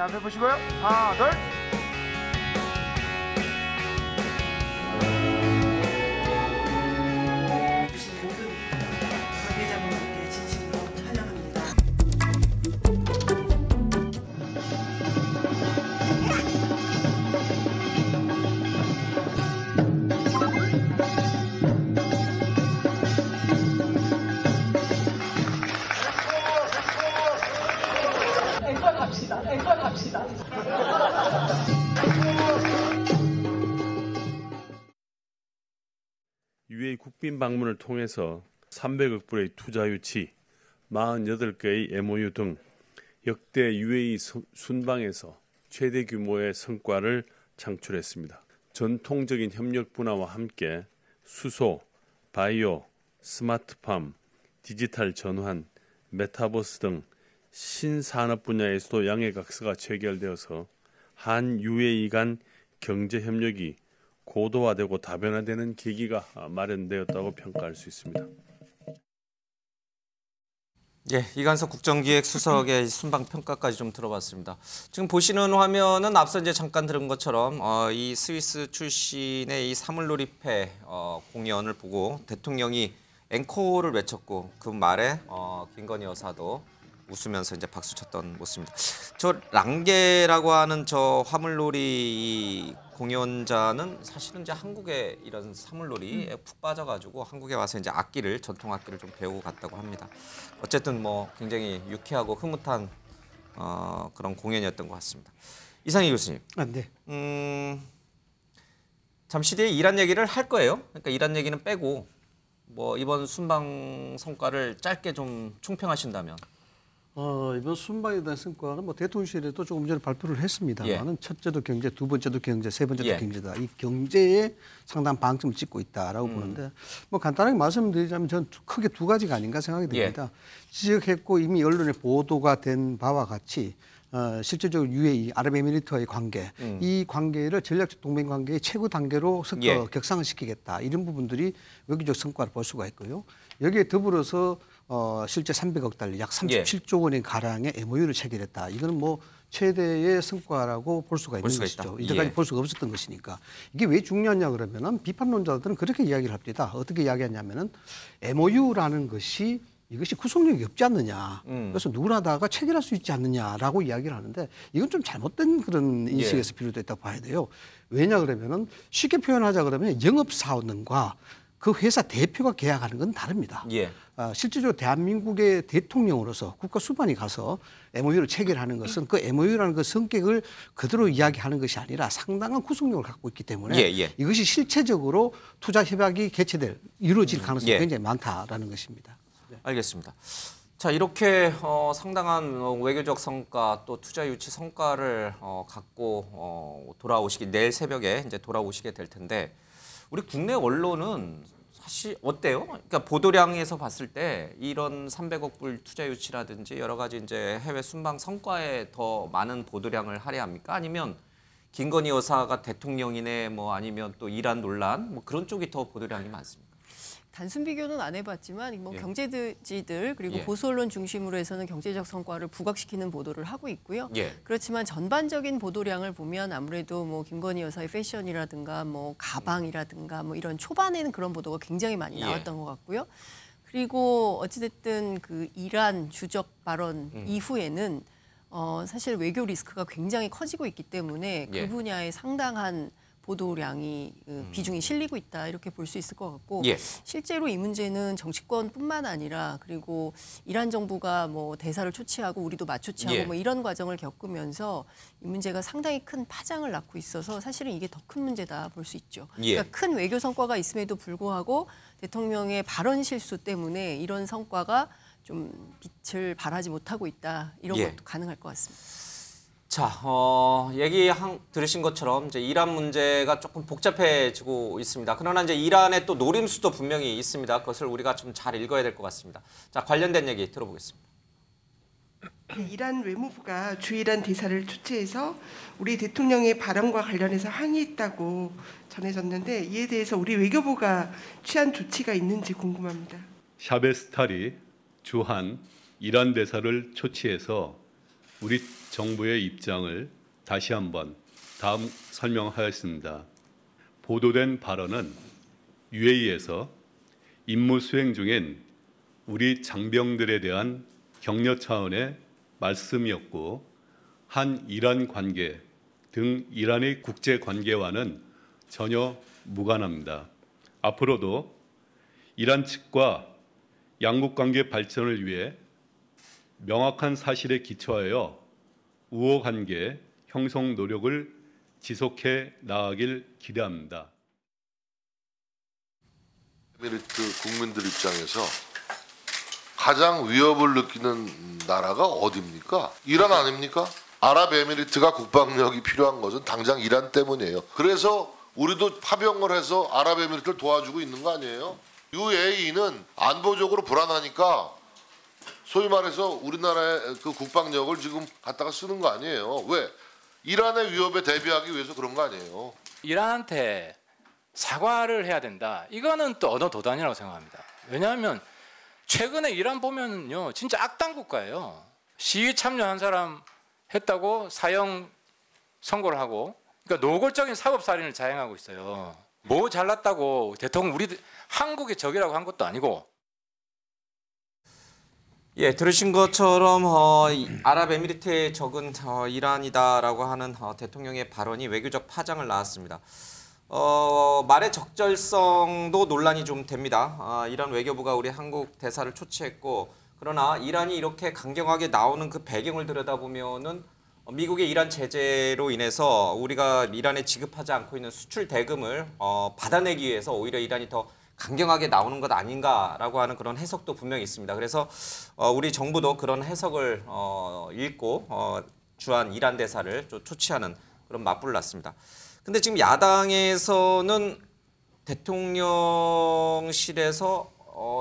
자, 앞에 보시고요. 하나, 둘. 갑시다. UAE 국빈 방문을 통해서 300억 불의 투자 유치, 48개의 MOU 등 역대 UAE 순방에서 최대 규모의 성과를 창출했습니다. 전통적인 협력 분야와 함께 수소, 바이오, 스마트팜, 디지털 전환, 메타버스 등 신산업 분야에서도 양해각서가 체결되어서 한 UAE 간 경제 협력이 고도화되고 다변화되는 계기가 마련되었다고 평가할 수 있습니다. 예, 이관석 국정기획수석의 순방 평가까지 좀 들어봤습니다. 지금 보시는 화면은 앞서 이제 잠깐 들은 것처럼 이 스위스 출신의 이 사물놀이패 공연을 보고 대통령이 앵콜을 외쳤고 그 말에 김건희 여사도 웃으면서 이제 박수 쳤던 모습입니다. 저 랑게라고 하는 저 화물놀이 공연자는 사실은 이제 한국의 이런 사물놀이에 푹 빠져가지고 한국에 와서 이제 전통 악기를 좀 배우고 갔다고 합니다. 어쨌든 뭐 굉장히 유쾌하고 흐뭇한 그런 공연이었던 것 같습니다. 이상희 교수님. 네. 잠시 뒤에 이란 얘기를 할 거예요. 그러니까 이란 얘기는 빼고 뭐 이번 순방 성과를 짧게 좀 총평하신다면. 이번 순방에 대한 성과는 뭐 대통령실에도 조금 전에 발표를 했습니다만은 첫째도 경제, 두 번째도 경제, 세 번째도 경제다. 이 경제에 상당한 방점을 찍고 있다라고 보는데 뭐 간단하게 말씀드리자면 저는 크게 두 가지가 아닌가 생각이 됩니다. 지적했고 이미 언론에 보도가 된 바와 같이 실질적으로 UAE, 아랍에미리트와의 관계, 이 관계를 전략적 동맹 관계의 최고 단계로 격상을 시키겠다. 이런 부분들이 외교적 성과를 볼 수가 있고요. 여기에 더불어서 실제 300억 달러, 약 37조 원의 가량의 MOU를 체결했다. 이거는 뭐 최대의 성과라고 볼 수가 있는 것이죠. 이때까지 볼 수가 없었던 것이니까. 이게 왜 중요하냐 그러면은 비판론자들은 그렇게 이야기를 합니다. 어떻게 이야기하냐면은 MOU라는 것이 이것이 구속력이 없지 않느냐. 그래서 누구나 다가 체결할 수 있지 않느냐라고 이야기를 하는데 이건 좀 잘못된 그런 인식에서 비롯됐다고 봐야 돼요. 왜냐 그러면은 쉽게 표현하자 그러면 영업사원과 그 회사 대표가 계약하는 건 다릅니다. 실질적으로 대한민국의 대통령으로서 국가 수반이 가서 MOU를 체결하는 것은 그 MOU라는 그 성격을 그대로 이야기하는 것이 아니라 상당한 구속력을 갖고 있기 때문에 이것이 실체적으로 투자 협약이 이루어질 가능성이 굉장히 많다라는 것입니다. 알겠습니다. 자, 이렇게 상당한 외교적 성과 또 투자 유치 성과를 갖고 내일 새벽에 이제 돌아오시게 될 텐데 우리 국내 언론은 사실 어때요? 그러니까 보도량에서 봤을 때 이런 300억 불 투자 유치라든지 여러 가지 이제 해외 순방 성과에 더 많은 보도량을 할애합니까? 아니면 김건희 여사가 대통령이네 뭐 아니면 또 이란 논란 뭐 그런 쪽이 더 보도량이 많습니까? 단순 비교는 안 해봤지만 뭐 경제지들 그리고 보수 언론 중심으로 해서는 경제적 성과를 부각시키는 보도를 하고 있고요. 그렇지만 전반적인 보도량을 보면 아무래도 뭐 김건희 여사의 패션이라든가 뭐 가방이라든가 뭐 이런 초반에는 그런 보도가 굉장히 많이 나왔던 것 같고요. 그리고 어찌됐든 그 이란 주적 발언 이후에는 사실 외교 리스크가 굉장히 커지고 있기 때문에 그 분야에 상당한 보도량이 비중이 실리고 있다 이렇게 볼 수 있을 것 같고 실제로 이 문제는 정치권뿐만 아니라 그리고 이란 정부가 뭐 대사를 초치하고 우리도 맞초치하고 뭐 이런 과정을 겪으면서 이 문제가 상당히 큰 파장을 낳고 있어서 사실은 이게 더 큰 문제다 볼 수 있죠. 그러니까 큰 외교 성과가 있음에도 불구하고 대통령의 발언 실수 때문에 이런 성과가 좀 빛을 발하지 못하고 있다 이런 것도 가능할 것 같습니다. 자, 들으신 것처럼 이제 이란 문제가 조금 복잡해지고 있습니다. 그러나 이제 이란의 또 노림수도 분명히 있습니다. 그것을 우리가 좀 잘 읽어야 될 것 같습니다. 자, 관련된 얘기 들어보겠습니다. 이란 외무부가 주이란 대사를 초치해서 우리 대통령의 발언과 관련해서 항의했다고 전해졌는데 이에 대해서 우리 외교부가 취한 조치가 있는지 궁금합니다. 샤베스탈이 주한 이란 대사를 초치해서 우리 정부의 입장을 다시 한번 다음 설명하였습니다. 보도된 발언은 UAE에서 임무 수행 중인 우리 장병들에 대한 격려 차원의 말씀이었고 한이란 관계 등 이란의 국제 관계와는 전혀 무관합니다. 앞으로도 이란 측과 양국 관계 발전을 위해 명확한 사실에 기초하여 우호 관계 형성 노력을 지속해 나가길 기대합니다. 에미리트 국민들 입장에서 가장 위협을 느끼는 나라가 어디입니까? 이란 아닙니까? 아랍에미리트가 국방력이 필요한 것은 당장 이란 때문이에요. 그래서 우리도 파병을 해서 아랍에미리트를 도와주고 있는 거 아니에요? UAE는 안보적으로 불안하니까 소위 말해서 우리나라의 그 국방력을 지금 갖다가 쓰는 거 아니에요. 왜? 이란의 위협에 대비하기 위해서 그런 거 아니에요. 이란한테 사과를 해야 된다. 이거는 또 언어 도단이라고 생각합니다. 왜냐하면 최근에 이란 보면요, 진짜 악당 국가예요. 시위 참여한 사람 했다고 사형 선고를 하고, 그러니까 노골적인 사법살인을 자행하고 있어요. 뭐 잘났다고 대통령 우리 한국의 적이라고 한 것도 아니고. 예, 들으신 것처럼 아랍에미리트의 적은 이란이다라고 하는 대통령의 발언이 외교적 파장을 낳았습니다. 말의 적절성도 논란이 좀 됩니다. 이란 외교부가 우리 한국 대사를 초치했고, 그러나 이란이 이렇게 강경하게 나오는 그 배경을 들여다보면은 미국의 이란 제재로 인해서 우리가 이란에 지급하지 않고 있는 수출 대금을 받아내기 위해서 오히려 이란이 더 강경하게 나오는 것 아닌가라고 하는 그런 해석도 분명히 있습니다. 그래서 우리 정부도 그런 해석을 읽고 주한 이란 대사를 초치하는 그런 맞불을 놨습니다. 근데 지금 야당에서는 대통령실에서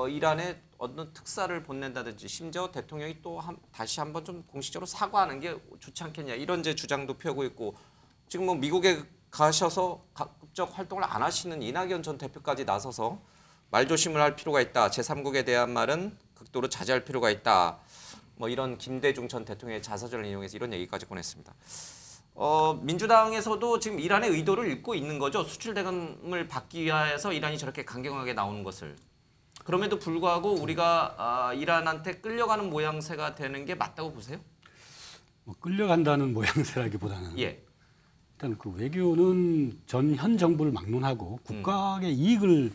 이란에 어떤 특사를 보낸다든지 심지어 대통령이 또 다시 한번 좀 공식적으로 사과하는 게 좋지 않겠냐 이런 제 주장도 펴고 있고, 지금 뭐 미국에 가셔서 가급적 활동을 안 하시는 이낙연 전 대표까지 나서서 말조심을 할 필요가 있다. 제3국에 대한 말은 극도로 자제할 필요가 있다. 뭐 이런 김대중 전 대통령의 자서전을 인용해서 이런 얘기까지 꺼냈습니다. 민주당에서도 지금 이란의 의도를 읽고 있는 거죠. 수출 대금을 받기 위해서 이란이 저렇게 강경하게 나오는 것을. 그럼에도 불구하고 우리가 이란한테 끌려가는 모양새가 되는 게 맞다고 보세요? 뭐 끌려간다는 모양새라기보다는 예. 일단 그 외교는 현 정부를 막론하고 국가의 이익을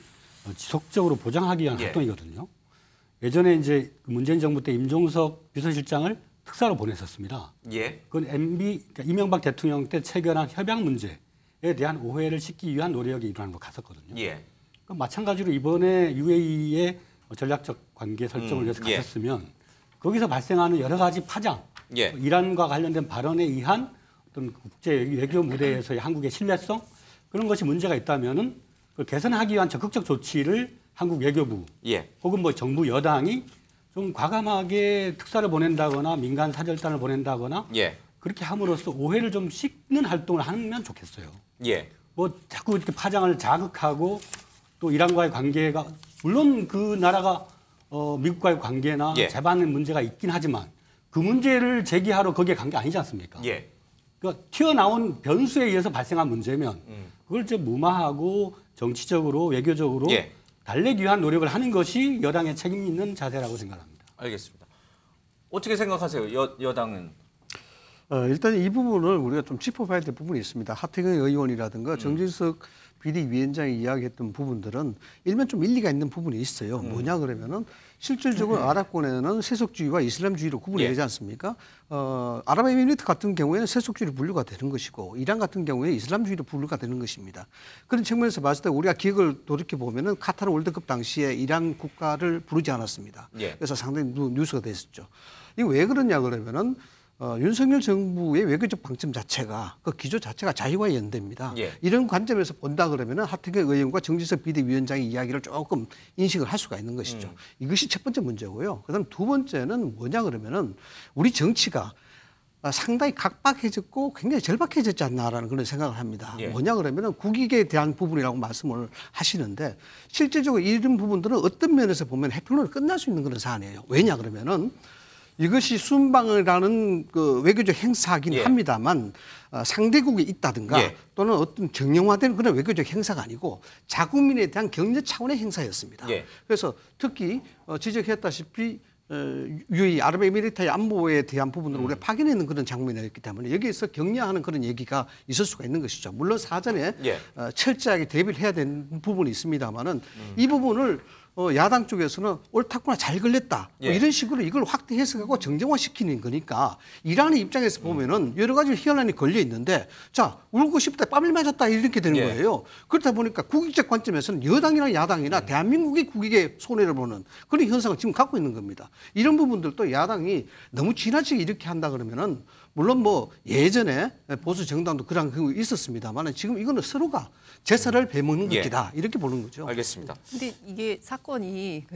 지속적으로 보장하기 위한 활동이거든요. 예전에 이제 문재인 정부 때 임종석 비서실장을 특사로 보냈었습니다. 예. 그건 그러니까 이명박 대통령 때 체결한 협약 문제에 대한 오해를 씻기 위한 노력이 일어나는 거 갔었거든요. 예. 마찬가지로 이번에 UAE의 전략적 관계 설정을 위해서 가셨으면 거기서 발생하는 여러 가지 파장, 이란과 관련된 발언에 의한 어떤 국제 외교 무대에서의 한국의 신뢰성 그런 것이 문제가 있다면은 그걸 개선하기 위한 적극적 조치를 한국 외교부 혹은 뭐 정부 여당이 좀 과감하게 특사를 보낸다거나 민간 사절단을 보낸다거나 그렇게 함으로써 오해를 좀 씻는 활동을 하면 좋겠어요. 뭐 자꾸 이렇게 파장을 자극하고 또 이란과의 관계가 물론 그 나라가 미국과의 관계나 재반의 문제가 있긴 하지만 그 문제를 제기하러 거기에 간 게 아니지 않습니까? 그러니까 튀어나온 변수에 의해서 발생한 문제면 그걸 이제 무마하고 정치적으로 외교적으로 달래기 위한 노력을 하는 것이 여당의 책임 있는 자세라고 생각합니다. 알겠습니다. 어떻게 생각하세요? 여당은? 일단 이 부분을 우리가 좀 짚어봐야 될 부분이 있습니다. 하태경 의원이라든가 정진석 비대위원장이 이야기했던 부분들은 일면 좀 일리가 있는 부분이 있어요. 뭐냐 그러면은 실질적으로 아랍권에는 세속주의와 이슬람주의로 구분이 되지 않습니까? 아랍에미리트 같은 경우에는 세속주의로 분류가 되는 것이고 이란 같은 경우에 이슬람주의로 분류가 되는 것입니다. 그런 측면에서 봤을 때 우리가 기억을 돌이켜 보면은 카타르 월드컵 당시에 이란 국가를 부르지 않았습니다. 그래서 상당히 뉴스가 됐었죠. 이게 왜 그러냐 그러면은 윤석열 정부의 외교적 방침 자체가 그 기조 자체가 자유와 연대입니다. 이런 관점에서 본다 그러면은 하태경 의원과 정진석 비대위원장의 이야기를 조금 인식을 할 수가 있는 것이죠. 이것이 첫 번째 문제고요. 그다음 두 번째는 뭐냐 그러면은 우리 정치가 상당히 각박해졌고 굉장히 절박해졌지 않나라는 그런 생각을 합니다. 뭐냐 그러면은 국익에 대한 부분이라고 말씀을 하시는데 실질적으로 이런 부분들은 어떤 면에서 보면 해평론이 끝날 수 있는 그런 사안이에요. 왜냐 그러면은 이것이 순방이라는 그 외교적 행사긴 합니다만 상대국이 있다든가 또는 어떤 정형화된 그런 외교적 행사가 아니고 자국민에 대한 경제 차원의 행사였습니다. 그래서 특히 지적했다시피 UAE 아랍에미리트의 안보에 대한 부분으로 우리가 파견했는 그런 장면이었기 때문에 여기에서 격려하는 그런 얘기가 있을 수가 있는 것이죠. 물론 사전에 철저하게 대비를 해야 되는 부분이 있습니다만은 이 부분을 야당 쪽에서는 옳다구나 잘 걸렸다 뭐 이런 식으로 이걸 확대 해석하고 정정화시키는 거니까 이란의 입장에서 보면은 여러 가지 희한한이 걸려 있는데 자 울고 싶다 뺨을 맞았다 이렇게 되는 거예요. 그렇다 보니까 국익적 관점에서는 여당이나 야당이나 대한민국이 국익에 손해를 보는 그런 현상을 지금 갖고 있는 겁니다. 이런 부분들도 야당이 너무 지나치게 이렇게 한다 그러면은 물론 뭐 예전에 보수 정당도 그런 경우 있었습니다만 지금 이거는 서로가 제사를 베먹는 것이다 이렇게 보는 거죠. 알겠습니다. 근데 이게 사건이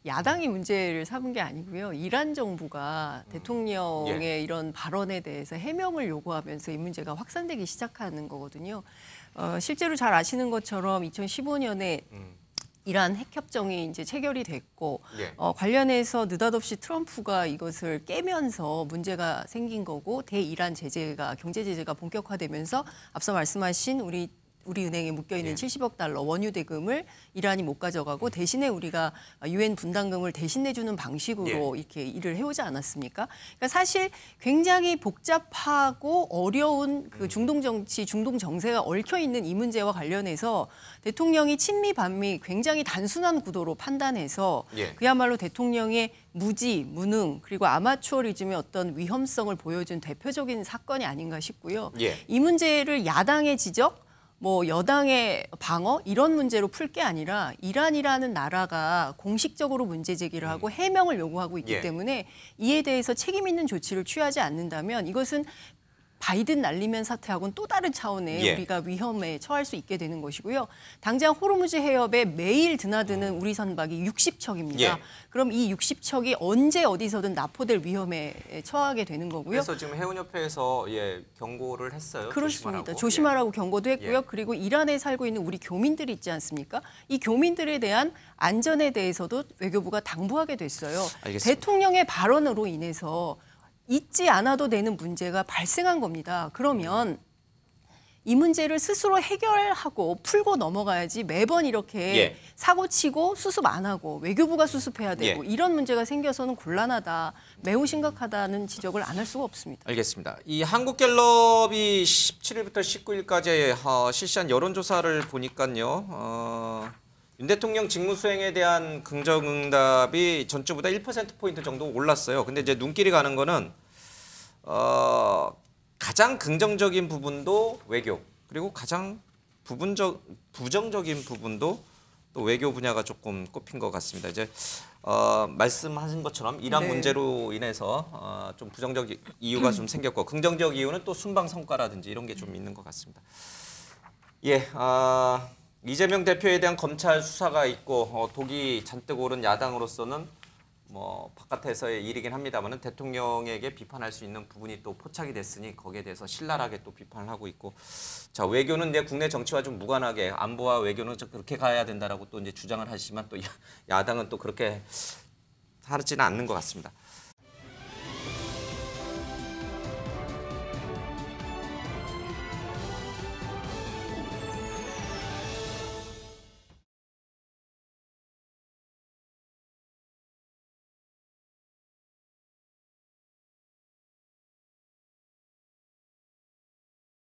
야당이 문제를 삼은 게 아니고요. 이란 정부가 대통령의 이런 발언에 대해서 해명을 요구하면서 이 문제가 확산되기 시작하는 거거든요. 실제로 잘 아시는 것처럼 2015년에 이란 핵협정이 이제 체결이 됐고 관련해서 느닷없이 트럼프가 이것을 깨면서 문제가 생긴 거고 대이란 제재가 경제 제재가 본격화되면서 앞서 말씀하신 우리 은행에 묶여있는 70억 달러 원유 대금을 이란이 못 가져가고 대신에 우리가 유엔 분담금을 대신 내주는 방식으로 이렇게 일을 해오지 않았습니까? 그러니까 사실 굉장히 복잡하고 어려운 그 중동 정치, 중동 정세가 얽혀있는 이 문제와 관련해서 대통령이 친미 반미 굉장히 단순한 구도로 판단해서 그야말로 대통령의 무지, 무능 그리고 아마추어리즘의 어떤 위험성을 보여준 대표적인 사건이 아닌가 싶고요. 이 문제를 야당의 지적 뭐 여당의 방어 이런 문제로 풀 게 아니라 이란이라는 나라가 공식적으로 문제 제기를 하고 해명을 요구하고 있기 때문에 이에 대해서 책임 있는 조치를 취하지 않는다면 이것은 바이든 날리면 사태하고는 또 다른 차원의 우리가 위험에 처할 수 있게 되는 것이고요. 당장 호르무즈 해협에 매일 드나드는 우리 선박이 60척입니다. 그럼 이 60척이 언제 어디서든 납포될 위험에 처하게 되는 거고요. 그래서 지금 해운협회에서 경고를 했어요. 그렇습니다. 조심하라고 경고도 했고요. 그리고 이란에 살고 있는 우리 교민들이 있지 않습니까? 이 교민들에 대한 안전에 대해서도 외교부가 당부하게 됐어요. 알겠습니다. 대통령의 발언으로 인해서 잊지 않아도 되는 문제가 발생한 겁니다. 그러면 이 문제를 스스로 해결하고 풀고 넘어가야지 매번 이렇게 사고치고 수습 안 하고 외교부가 수습해야 되고 이런 문제가 생겨서는 곤란하다, 매우 심각하다는 지적을 안 할 수가 없습니다. 알겠습니다. 이 한국갤럽이 17일부터 19일까지 실시한 여론조사를 보니까요. 윤 대통령 직무수행에 대한 긍정응답이 전주보다 1%포인트 정도 올랐어요. 근데 이제 눈길이 가는 거는 가장 긍정적인 부분도 외교, 그리고 가장 부정적인 부분도 또 외교 분야가 조금 꼽힌 것 같습니다. 이제 말씀하신 것처럼 이란 문제로 인해서 좀 부정적 이유가 좀 생겼고 긍정적 이유는 또 순방 성과라든지 이런 게 좀 있는 것 같습니다. 이재명 대표에 대한 검찰 수사가 있고 독이 잔뜩 오른 야당으로서는 뭐 바깥에서의 일이긴 합니다만은 대통령에게 비판할 수 있는 부분이 또 포착이 됐으니 거기에 대해서 신랄하게 또 비판을 하고 있고, 자 외교는 이제 국내 정치와 좀 무관하게 안보와 외교는 그렇게 가야 된다라고 또 이제 주장을 하시지만 또 야당은 또 그렇게 하지는 않는 것 같습니다.